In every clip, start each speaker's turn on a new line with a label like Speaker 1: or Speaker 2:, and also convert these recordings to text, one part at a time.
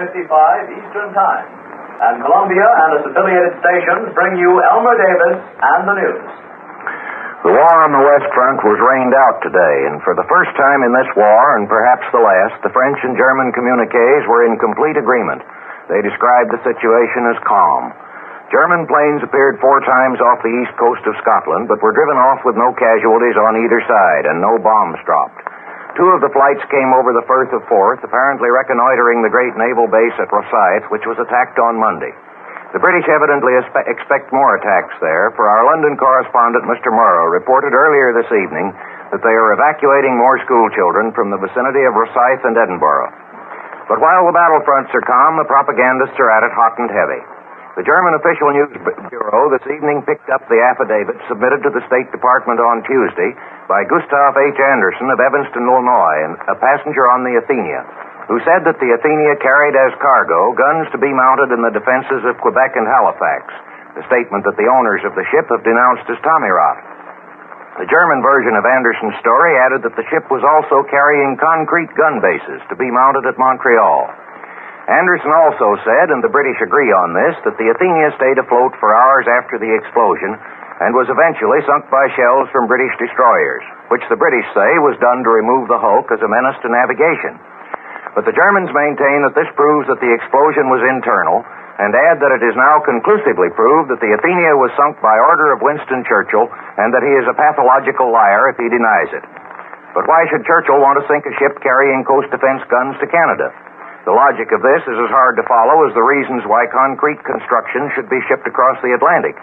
Speaker 1: Eastern Time. And Columbia and its affiliated stations bring you Elmer Davis and the news.
Speaker 2: The war on the West Front was rained out today, and for the first time in this war, and perhaps the last, the French and German communiques were in complete agreement. They described the situation as calm. German planes appeared 4 times off the east coast of Scotland, but were driven off with no casualties on either side, and no bombs dropped. 2 of the flights came over the Firth of Forth, apparently reconnoitering the great naval base at Rosyth, which was attacked on Monday. The British evidently expect more attacks there, for our London correspondent, Mr. Morrow, reported earlier this evening that they are evacuating more school children from the vicinity of Rosyth and Edinburgh. But while the battlefronts are calm, the propagandists are at it hot and heavy. The German official news bureau this evening picked up the affidavit submitted to the State Department on Tuesday by Gustav H. Anderson of Evanston, Illinois, a passenger on the Athenia, who said that the Athenia carried as cargo guns to be mounted in the defenses of Quebec and Halifax, a statement that the owners of the ship have denounced as tommy-rot. The German version of Anderson's story added that the ship was also carrying concrete gun bases to be mounted at Montreal. Anderson also said, and the British agree on this, that the Athenia stayed afloat for hours after the explosion and was eventually sunk by shells from British destroyers, which the British say was done to remove the hulk as a menace to navigation. But the Germans maintain that this proves that the explosion was internal, and add that it is now conclusively proved that the Athenia was sunk by order of Winston Churchill, and that he is a pathological liar if he denies it. But why should Churchill want to sink a ship carrying coast defense guns to Canada? The logic of this is as hard to follow as the reasons why concrete construction should be shipped across the Atlantic.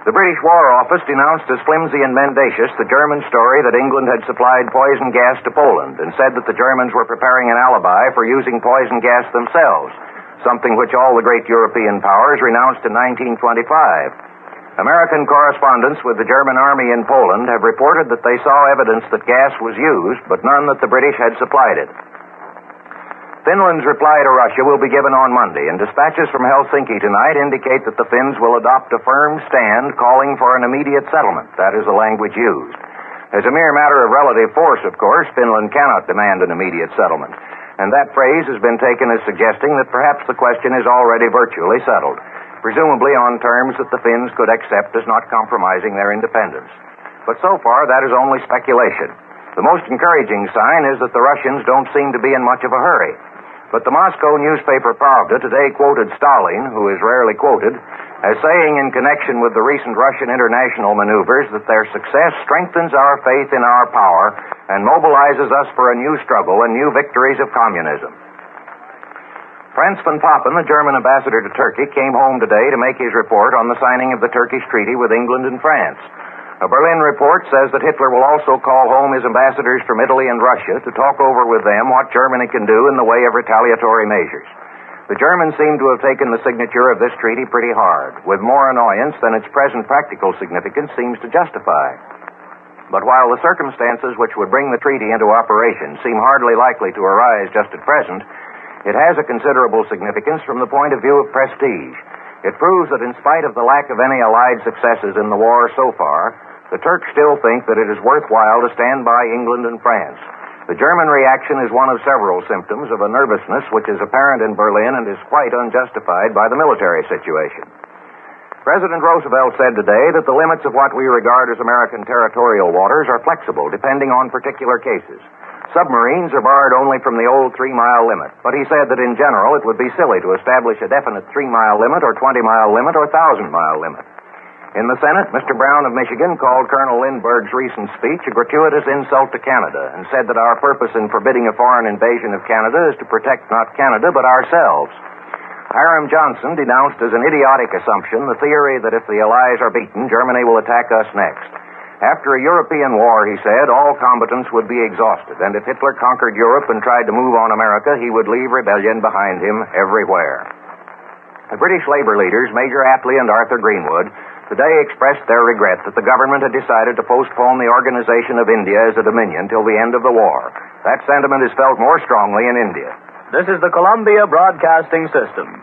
Speaker 2: The British War Office denounced as flimsy and mendacious the German story that England had supplied poison gas to Poland, and said that the Germans were preparing an alibi for using poison gas themselves, something which all the great European powers renounced in 1925. American correspondents with the German army in Poland have reported that they saw evidence that gas was used, but none that the British had supplied it. Finland's reply to Russia will be given on Monday, and dispatches from Helsinki tonight indicate that the Finns will adopt a firm stand calling for an immediate settlement. That is the language used. As a mere matter of relative force, of course, Finland cannot demand an immediate settlement, and that phrase has been taken as suggesting that perhaps the question is already virtually settled, presumably on terms that the Finns could accept as not compromising their independence. But so far, that is only speculation. The most encouraging sign is that the Russians don't seem to be in much of a hurry. But the Moscow newspaper Pravda today quoted Stalin, who is rarely quoted, as saying in connection with the recent Russian international maneuvers that their success strengthens our faith in our power and mobilizes us for a new struggle and new victories of communism. Franz von Papen, the German ambassador to Turkey, came home today to make his report on the signing of the Turkish treaty with England and France. A Berlin report says that Hitler will also call home his ambassadors from Italy and Russia to talk over with them what Germany can do in the way of retaliatory measures. The Germans seem to have taken the signature of this treaty pretty hard, with more annoyance than its present practical significance seems to justify. But while the circumstances which would bring the treaty into operation seem hardly likely to arise just at present, it has a considerable significance from the point of view of prestige. It proves that in spite of the lack of any Allied successes in the war so far, the Turks still think that it is worthwhile to stand by England and France. The German reaction is one of several symptoms of a nervousness which is apparent in Berlin and is quite unjustified by the military situation. President Roosevelt said today that the limits of what we regard as American territorial waters are flexible depending on particular cases. Submarines are barred only from the old 3-mile limit, but he said that in general it would be silly to establish a definite 3-mile limit or 20-mile limit or 1,000-mile limit. In the Senate, Mr. Brown of Michigan called Colonel Lindbergh's recent speech a gratuitous insult to Canada and said that our purpose in forbidding a foreign invasion of Canada is to protect not Canada but ourselves. Hiram Johnson denounced as an idiotic assumption the theory that if the Allies are beaten, Germany will attack us next. After a European war, he said, all combatants would be exhausted, and if Hitler conquered Europe and tried to move on America, he would leave rebellion behind him everywhere. The British labor leaders, Major Attlee and Arthur Greenwood, today expressed their regret that the government had decided to postpone the organization of India as a dominion till the end of the war. That sentiment is felt more strongly in India.
Speaker 1: This is the Columbia Broadcasting System.